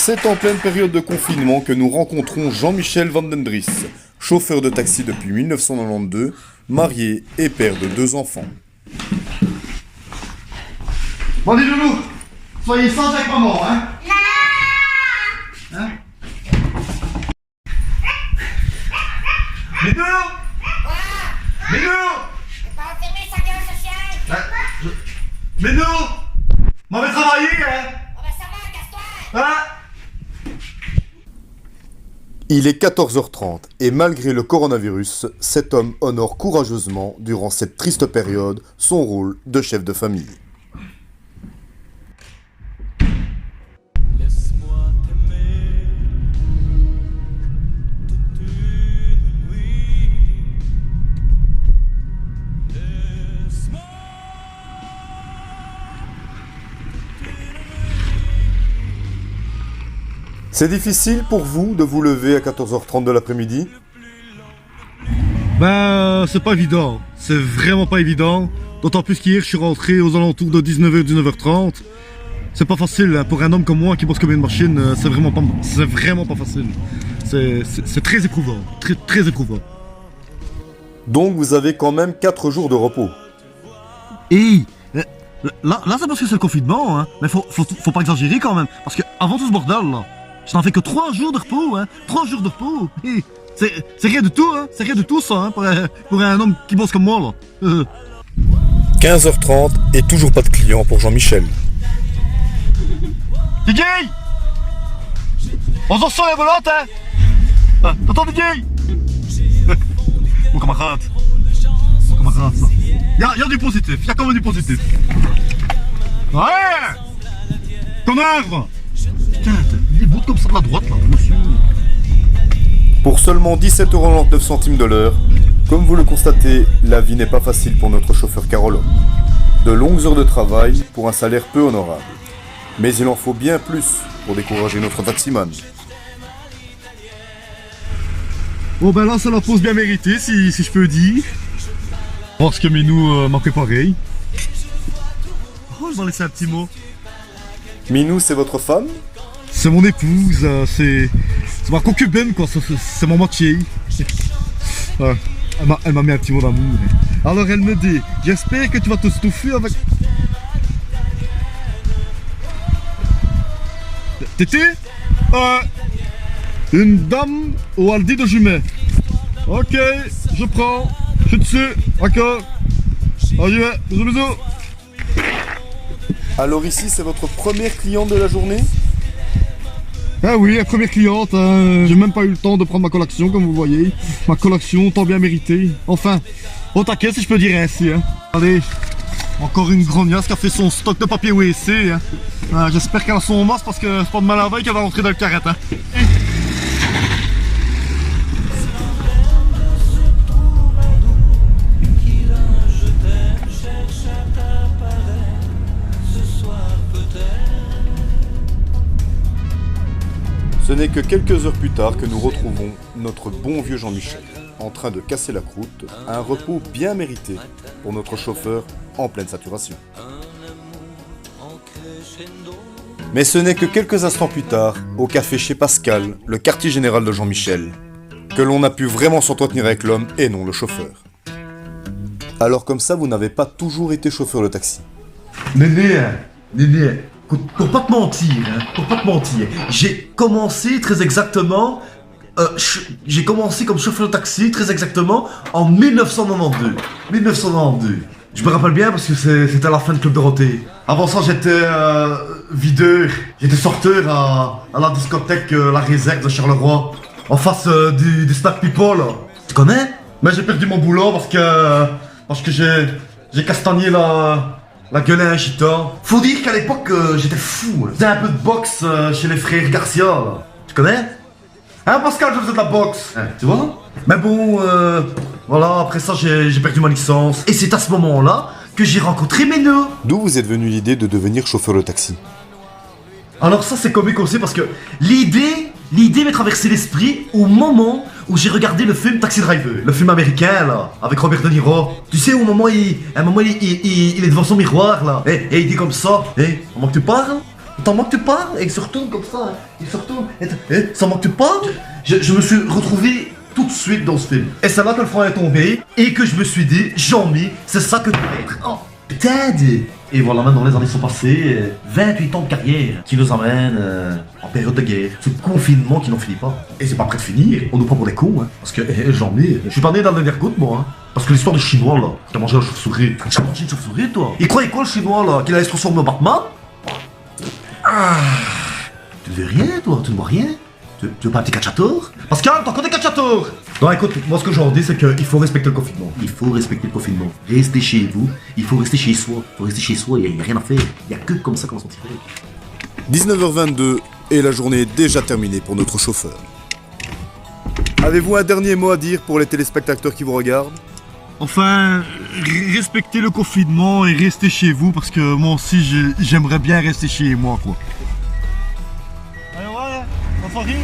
C'est en pleine période de confinement que nous rencontrons Jean-Michel Van den Dries, chauffeur de taxi depuis 1992, marié et père de 2 enfants. Bon, les loulous, soyez sages avec maman, hein? Hein? Minou! Minou! Pas enfermer sa gueule sociale! Minou! M'en vais travailler, hein? Oh bah ça va, casse-toi! Hein? Il est 14h30 et malgré le coronavirus, cet homme honore courageusement, durant cette triste période, son rôle de chef de famille. Laisse-moi t'aimer toute une nuit. Laisse-moi C'est difficile pour vous de vous lever à 14h30 de l'après-midi? Ben, c'est pas évident. C'est vraiment pas évident. D'autant plus qu'hier, je suis rentré aux alentours de 19h, 19h30. C'est pas facile, hein. Pour un homme comme moi qui bosse comme une machine, c'est vraiment pas facile. C'est très éprouvant, très éprouvant. Donc vous avez quand même 4 jours de repos. Et là c'est parce que c'est le confinement, hein. Mais faut pas exagérer quand même. Parce que avant tout ce bordel là, je n'en fais que 3 jours de repos, hein. 3 jours de repos. Et c'est rien du tout, hein. C'est rien du tout ça, hein, pour un homme qui bosse comme moi là. 15h30 et toujours pas de clients pour Jean-Michel. Diggy! On s'en sort les volantes, hein. T'entends, Diggy? Mon camarade. Y'a du positif, y'a quand même du positif. Ouais! Ton œuvre! Putain, des bouts comme ça de la droite là, monsieur. Pour seulement 17,99 € de l'heure, comme vous le constatez, la vie n'est pas facile pour notre chauffeur Carolo. De longues heures de travail pour un salaire peu honorable. Mais il en faut bien plus pour décourager notre taximan. Bon ben là c'est la pause bien méritée si je peux dire. Parce que Minou m'a fait pareil. Oh, je vais en laisser un petit mot. Minou, c'est votre femme? C'est mon épouse, c'est ma concubine quoi, c'est mon moitié. Ouais, elle m'a mis un petit mot d'amour. Alors elle me dit, j'espère que tu vas te stuffer avec... Tété? Une dame au Aldi de Jumet. Ok, je prends, je suis dessus, d'accord. Allez, j'y vais, bisous bisous. Alors ici, c'est votre première cliente de la journée? Ah oui, la première cliente, hein. J'ai même pas eu le temps de prendre ma collation comme vous voyez. Ma collation tant bien méritée. Enfin, au taquet si je peux dire ainsi. Hein. Allez, encore une grognasse qui a fait son stock de papier WC. Hein. J'espère qu'elle a son masque parce que c'est pas de mal à veille qu'elle va rentrer dans le carrette. Hein. Ce n'est que quelques heures plus tard que nous retrouvons notre bon vieux Jean-Michel, en train de casser la croûte, un repos bien mérité pour notre chauffeur en pleine saturation. Mais ce n'est que quelques instants plus tard, au café chez Pascal, le quartier général de Jean-Michel, que l'on a pu vraiment s'entretenir avec l'homme et non le chauffeur. Alors comme ça, vous n'avez pas toujours été chauffeur de taxi. Néné, écoute, pour pas te mentir, j'ai commencé très exactement, j'ai commencé comme chauffeur de taxi très exactement en 1992. 1992. Je me rappelle bien parce que c'était à la fin de Club Dorothée. Avant ça, j'étais videur, j'étais sorteur à la discothèque La Réserve de Charleroi, en face du Snack People. Tu connais? Mais j'ai perdu mon boulot parce que j'ai castagné la gueule à un gitan. Faut dire qu'à l'époque, j'étais fou. Je faisais un peu de boxe chez les frères Garcia, là. Tu connais? Hein, Pascal, je faisais de la boxe. Hein, tu vois? Mais bon, voilà, après ça, j'ai perdu ma licence. Et c'est à ce moment-là que j'ai rencontré Minou. D'où vous est venue l'idée de devenir chauffeur de taxi? Alors ça, c'est comique aussi parce que l'idée m'est traversée l'esprit au moment où j'ai regardé le film Taxi Driver, le film américain là, avec Robert De Niro. Tu sais, au moment il est devant son miroir là, et il dit comme ça, au moment que tu parles, T'en manques pas? Et il se retourne comme ça, hein. Il se retourne. Ça manque pas? Je me suis retrouvé tout de suite dans ce film. Et c'est là que le frein est tombé et que je me suis dit, Jean-Mi, c'est ça que tu veux être. Oh, putain! Et voilà, maintenant les années sont passées, 28 ans de carrière qui nous amènent en période de guerre. Ce confinement qui n'en finit pas. Et c'est pas prêt de finir, on nous prend pour des cons, hein. Parce que, Jean-Mi, je suis pas né dans le dernière goutte, moi, hein. Parce que l'histoire du chinois, là, t'as mangé la chauve-souris. T'as mangé une chauve-souris, toi? Il croyait quoi, le chinois, là? Qu'il allait se transformer en Batman? Ah, tu ne veux rien, toi? Tu ne vois rien? Tu veux pas un petit cacciator? Pascal, t'en connais cacciator? Non, écoute, moi ce que j'en dis, c'est qu'il faut respecter le confinement. Il faut respecter le confinement. Restez chez vous, il faut rester chez soi. Il faut rester chez soi, il n'y a rien à faire. Il n'y a que comme ça qu'on va s'en tirer. 19h22 et la journée est déjà terminée pour notre chauffeur. Avez-vous un dernier mot à dire pour les téléspectateurs qui vous regardent? Enfin, respectez le confinement et restez chez vous parce que moi aussi j'aimerais bien rester chez moi quoi. Allez, ouais, on va faire rire.